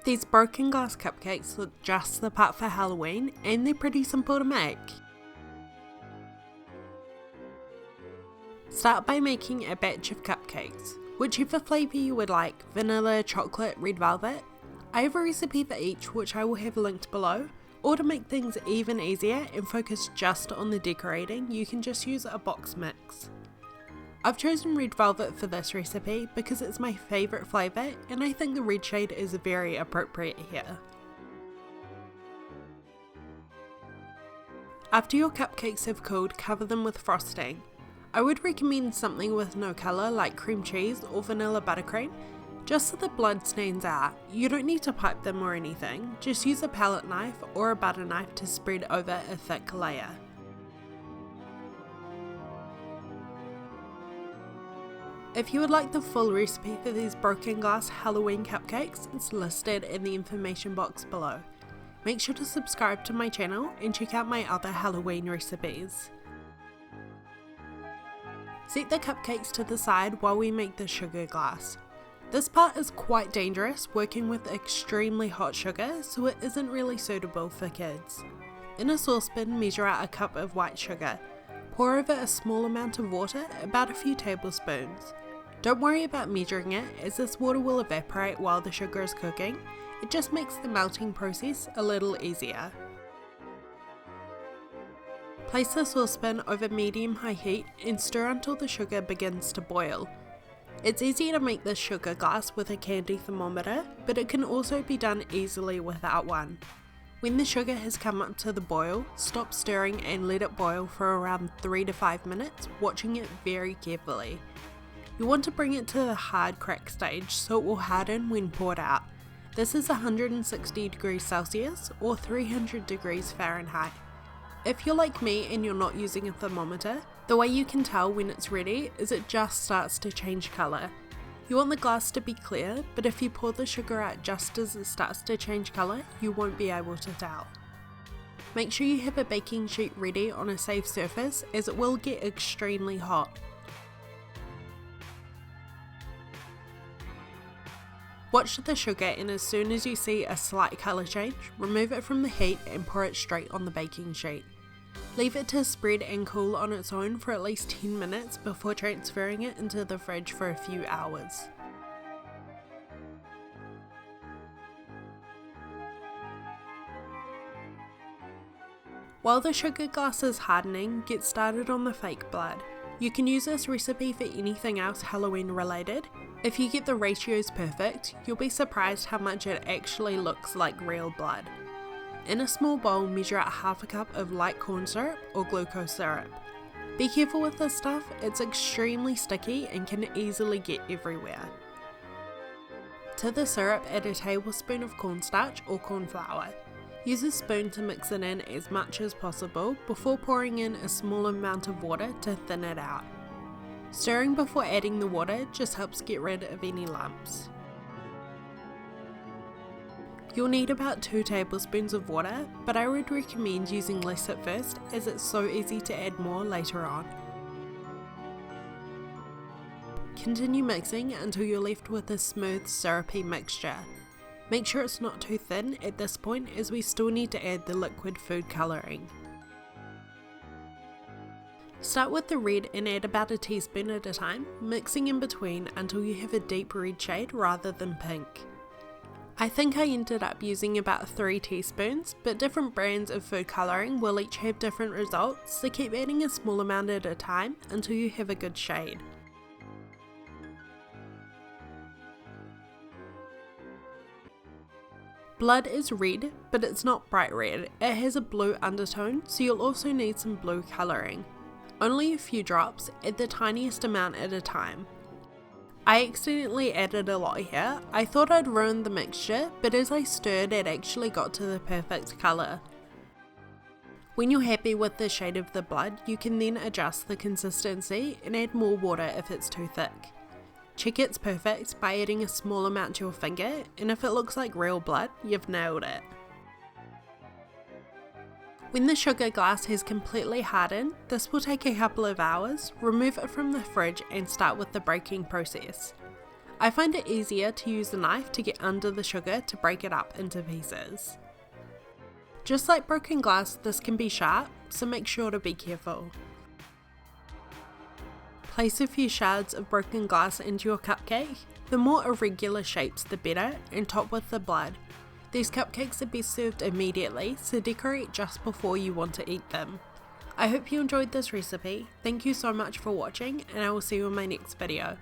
These broken glass cupcakes look just the part for Halloween, and they're pretty simple to make. Start by making a batch of cupcakes, whichever flavour you would like, vanilla, chocolate, red velvet. I have a recipe for each which I will have linked below, or to make things even easier and focus just on the decorating, you can just use a box mix. I've chosen red velvet for this recipe because it's my favourite flavour and I think the red shade is very appropriate here. After your cupcakes have cooled, cover them with frosting. I would recommend something with no colour like cream cheese or vanilla buttercream, just so the blood stands out. You don't need to pipe them or anything, just use a palette knife or a butter knife to spread over a thick layer. If you would like the full recipe for these broken glass Halloween cupcakes, it's listed in the information box below. Make sure to subscribe to my channel and check out my other Halloween recipes. Set the cupcakes to the side while we make the sugar glass. This part is quite dangerous, working with extremely hot sugar, so it isn't really suitable for kids. In a saucepan, measure out a cup of white sugar. Pour over a small amount of water, about a few tablespoons. Don't worry about measuring it, as this water will evaporate while the sugar is cooking. It just makes the melting process a little easier. Place the saucepan over medium-high heat and stir until the sugar begins to boil. It's easy to make this sugar glass with a candy thermometer, but it can also be done easily without one. When the sugar has come up to the boil, stop stirring and let it boil for around 3 to 5 minutes, watching it very carefully. You want to bring it to the hard crack stage so it will harden when poured out. This is 160 degrees Celsius or 300 degrees Fahrenheit. If you're like me and you're not using a thermometer, the way you can tell when it's ready is it just starts to change colour. You want the glass to be clear, but if you pour the sugar out just as it starts to change colour, you won't be able to tell. Make sure you have a baking sheet ready on a safe surface, as it will get extremely hot. Watch the sugar, and as soon as you see a slight colour change, remove it from the heat and pour it straight on the baking sheet. Leave it to spread and cool on its own for at least 10 minutes before transferring it into the fridge for a few hours. While the sugar glass is hardening, get started on the fake blood. You can use this recipe for anything else Halloween related. If you get the ratios perfect, you'll be surprised how much it actually looks like real blood. In a small bowl, measure out half a cup of light corn syrup or glucose syrup. Be careful with this stuff, it's extremely sticky and can easily get everywhere. To the syrup, add a tablespoon of cornstarch or corn flour. Use a spoon to mix it in as much as possible before pouring in a small amount of water to thin it out. Stirring before adding the water just helps get rid of any lumps. You'll need about 2 tablespoons of water, but I would recommend using less at first as it's so easy to add more later on. Continue mixing until you're left with a smooth syrupy mixture. Make sure it's not too thin at this point, as we still need to add the liquid food colouring. Start with the red and add about a teaspoon at a time, mixing in between until you have a deep red shade rather than pink. I think I ended up using about 3 teaspoons, but different brands of food colouring will each have different results, so keep adding a small amount at a time until you have a good shade. Blood is red, but it's not bright red. It has a blue undertone, so you'll also need some blue colouring. Only a few drops, add the tiniest amount at a time. I accidentally added a lot here. I thought I'd ruined the mixture, but as I stirred it actually got to the perfect colour. When you're happy with the shade of the blood, you can then adjust the consistency and add more water if it's too thick. Check it's perfect by adding a small amount to your finger, and if it looks like real blood, you've nailed it. When the sugar glass has completely hardened, this will take a couple of hours. Remove it from the fridge and start with the breaking process. I find it easier to use a knife to get under the sugar to break it up into pieces. Just like broken glass, this can be sharp, so make sure to be careful. Place a few shards of broken glass into your cupcake. The more irregular shapes the better, and top with the blood. These cupcakes are best served immediately, so decorate just before you want to eat them. I hope you enjoyed this recipe. Thank you so much for watching, and I will see you in my next video.